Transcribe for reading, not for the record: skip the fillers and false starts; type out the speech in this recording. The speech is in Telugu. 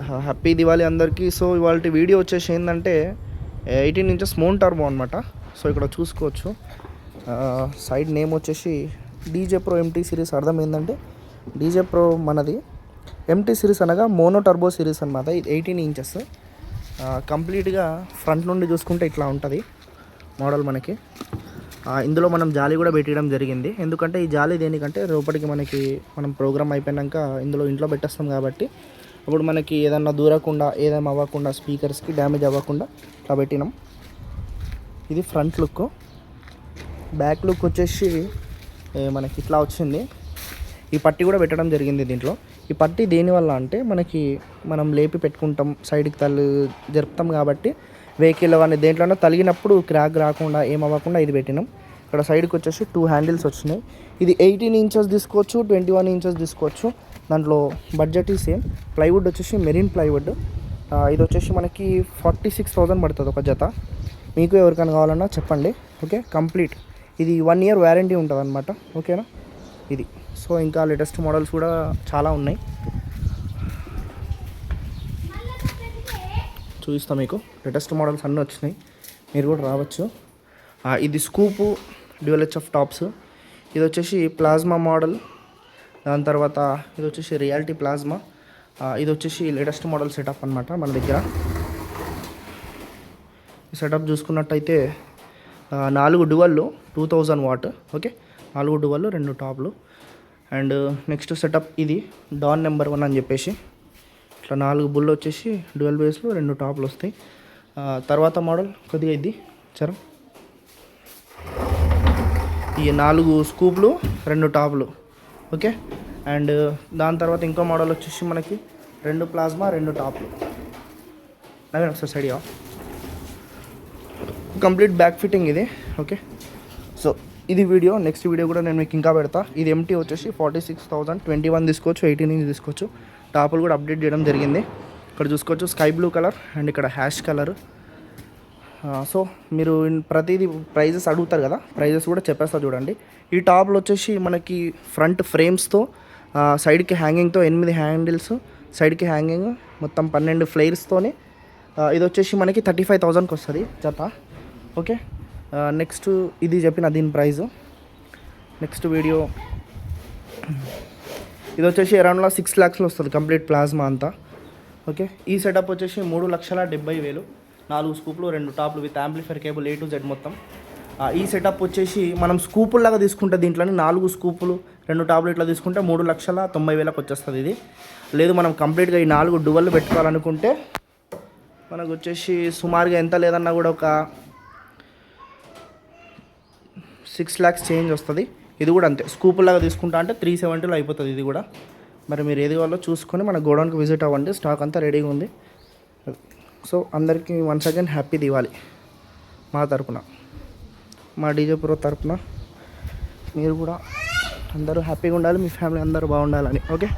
హ్యాపీ దివాళీ అందరికీ. సో ఇవాళ వీడియో వచ్చేసి ఏంటంటే 18 ఇంచెస్ మోన్ టర్బో అనమాట. సో ఇక్కడ చూసుకోవచ్చు సైడ్ నేమ్ వచ్చేసి డీజే ప్రో ఎంటీ సిరీస్. అర్థం ఏంటంటే డీజే ప్రో మనది ఎంటీ సిరీస్ అనగా మోనో టర్బో సిరీస్ అనమాట. ఇది 18 ఇంచెస్ కంప్లీట్గా ఫ్రంట్ నుండి చూసుకుంటే ఇట్లా ఉంటుంది మోడల్ మనకి. ఇందులో మనం జాలి కూడా పెట్టడం జరిగింది. ఎందుకంటే ఈ జాలి దేనికంటే లోపలికి మనం ప్రోగ్రామ్ అయిపోయాక ఇందులో ఇంట్లో పెట్టేస్తాం కాబట్టి అప్పుడు మనకి ఏదన్నా దూరకుండా ఏదైనా అవ్వకుండా స్పీకర్స్కి డ్యామేజ్ అవ్వకుండా ఇట్లా పెట్టినాం. ఇది ఫ్రంట్ లుక్. బ్యాక్ లుక్ వచ్చేసి మనకి ఇట్లా వచ్చింది. ఈ పట్టీ కూడా పెట్టడం జరిగింది దీంట్లో. ఈ పట్టీ దేనివల్ల అంటే మనం లేపి పెట్టుకుంటాం, సైడ్కి జరుపుతాం కాబట్టి వెహికల్ కానీ దేంట్లోనో తలిగినప్పుడు క్రాక్ రాకుండా ఏమవ్వకుండా ఇది పెట్టినాం. ఇక్కడ సైడ్కి వచ్చేసి 2 హ్యాండిల్స్ వచ్చినాయి. ఇది 18 ఇంచెస్ తీసుకోవచ్చు, 21 ఇంచెస్ తీసుకోవచ్చు. దాంట్లో బడ్జెట్ ఈ సేమ్. ప్లైవుడ్ వచ్చేసి మెరీన్ ప్లైవుడ్. ఇది వచ్చేసి మనకి 46,000 పడుతుంది ఒక జత. మీకు ఎవరికైనా కావాలన్నా చెప్పండి. ఓకే, కంప్లీట్ ఇది 1 ఇయర్ వారంటీ ఉంటుంది అనమాట. ఓకేనా ఇది. సో ఇంకా లేటెస్ట్ మోడల్స్ కూడా చాలా ఉన్నాయి, చూపిస్తాం మీకు. లేటెస్ట్ మోడల్స్ అన్నీ వచ్చినాయి, మీరు కూడా రావచ్చు. ఇది స్కూపు డ్యూయల్ హెచ్ఎఫ్ టాప్స్. ఇది వచ్చేసి ప్లాజ్మా మోడల్. దాని తర్వాత ఇది వచ్చేసి రియాలిటీ ప్లాజ్మా. ఇది వచ్చేసి లేటెస్ట్ మోడల్ సెటప్ అనమాట మన దగ్గర. ఈ సెటప్ చూసుకున్నట్టయితే 4 డ్యువల్లు 2000 వాట్. ఓకే, 4 డ్యువల్లు 2 టాప్లు. అండ్ నెక్స్ట్ సెటప్ ఇది డాన్ నెంబర్ 1 అని చెప్పేసి ఇట్లా 4 బుల్ వచ్చేసి డ్యూయల్ బేస్లో 2 టాప్లు వస్తాయి. తర్వాత మోడల్ కొద్దిగా ఇది చరం. ఈ 4 స్కూప్లు 2 టాప్లు. ఓకే, అండ్ దాని తర్వాత ఇంకో మోడల్ వచ్చేసి మనకి 2 ప్లాజ్మా 2 టాప్లు. నవీన్ ఒకసారి సైడ్ కంప్లీట్ బ్యాక్ ఫిట్టింగ్ ఇది. ఓకే, సో ఇది వీడియో. నెక్స్ట్ వీడియో కూడా నేను మీకు ఇంకా పెడతా. ఇది ఎంటీ వచ్చేసి 46,000. 21 తీసుకోవచ్చు, 18 ఇంచ్ తీసుకోవచ్చు. టాపులు కూడా అప్డేట్ చేయడం జరిగింది. ఇక్కడ చూసుకోవచ్చు స్కై బ్లూ కలర్ అండ్ ఇక్కడ హ్యాష్ కలర్. సో మీరు ప్రతిదీ ప్రైజెస్ అడుగుతారు కదా, ప్రైజెస్ కూడా చెప్పేస్తా చూడండి. ఈ టాప్లు వచ్చేసి మనకి ఫ్రంట్ ఫ్రేమ్స్తో సైడ్కి హ్యాంగింగ్తో 8 హ్యాండిల్స్, సైడ్కి హ్యాంగింగ్ మొత్తం 12 ఫ్లేర్స్తోని ఇది వచ్చేసి మనకి 35,000కి వస్తుంది జత. ఓకే, నెక్స్ట్ ఇది చెప్పిన దీని ప్రైజు. నెక్స్ట్ వీడియో ఇది వచ్చేసి అరౌండ్ 6 lakhsలో వస్తుంది కంప్లీట్ ప్లాజ్మా అంతా. ఓకే, ఈ సెటప్ వచ్చేసి 3,70,000. 4 స్కూప్లు 2 టాప్లు with amplifier cable A to Z మొత్తం. ఈ సెటప్ వచ్చేసి మనం స్కూపుల్లాగా తీసుకుంటే దీంట్లోనే 4 స్కూపులు 2 టాప్లు ఇట్లా తీసుకుంటే 3,90,000కి వచ్చేస్తుంది ఇది. లేదు మనం కంప్లీట్గా ఈ 4 డ్యువల్లు పెట్టుకోవాలనుకుంటే మనకు వచ్చేసి సుమారుగా ఎంత లేదన్నా కూడా ఒక 6 lakhs చేంజ్ వస్తుంది. ఇది కూడా అంతే, స్కూపుల్లాగా తీసుకుంటా అంటే 370లో అయిపోతుంది ఇది కూడా. మరి మీరు ఏది కావాలో చూసుకొని మన గోడౌన్కి విజిట్ అవ్వండి. స్టాక్ అంతా రెడీగా ఉంది. సో అందరికీ వన్స్ అగైన్ హ్యాపీ దివాళీ మా తరపున, మా డీజే ప్రో తరపున. మీరు కూడా అందరూ హ్యాపీగా ఉండాలి, మీ ఫ్యామిలీ అందరూ బాగుండాలని. ఓకే.